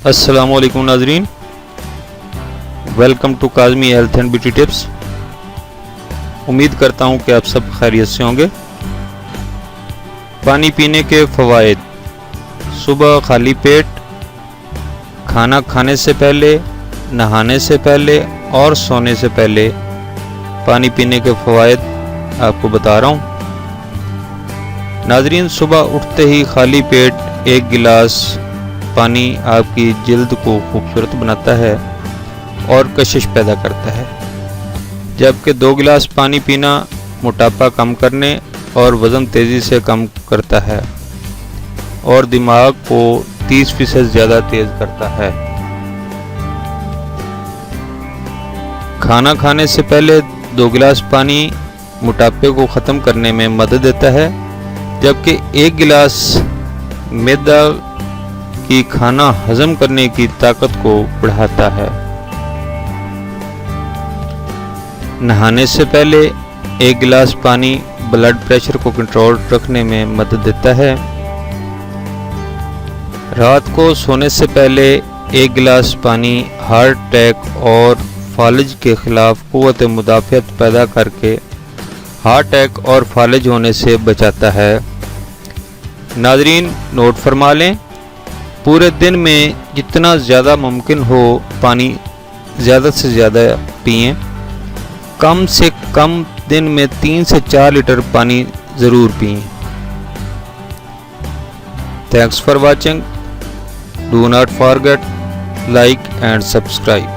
السلام علیکم ناظرین، welcome to Kazmi health and beauty tips. امید کرتا ہوں کہ آپ سب خیریت سے ہوں گے۔ پانی پینے کے فوائد: صبح خالی پیٹ، کھانا کھانے سے پہلے، نہانے سے پہلے اور سونے سے پہلے پانی پینے کے فوائد آپ کو بتا رہا ہوں۔ ناظرین، صبح اٹھتے ہی خالی پیٹ ایک گلاس پانی آپ کی جلد کو خوبصورت بناتا ہے اور کشش پیدا کرتا ہے، جبکہ 2 گلاس پانی پینا موٹاپا کم کرنے اور وزن تیزی سے کم کرتا ہے اور دماغ کو 30% زیادہ تیز کرتا ہے۔ کھانا کھانے سے پہلے 2 گلاس پانی موٹاپے کو ختم کرنے میں مدد دیتا ہے، جبکہ 1 گلاس معدہ کی کھانا ہضم کرنے کی طاقت کو بڑھاتا ہے۔ نہانے سے پہلے 1 گلاس پانی بلڈ پریشر کو کنٹرول رکھنے میں مدد دیتا ہے۔ رات کو سونے سے پہلے 1 گلاس پانی ہارٹ اٹیک اور فالج کے خلاف قوت مدافعت پیدا کر کے ہارٹ اٹیک اور فالج ہونے سے بچاتا ہے۔ ناظرین، نوٹ فرما لیں، پورے دن میں جتنا زیادہ ممکن ہو پانی زیادہ سے زیادہ پئیں۔ کم سے کم دن میں 3 سے 4 لیٹر پانی ضرور پئیں۔ Thanks for watching. Do not forget like and subscribe.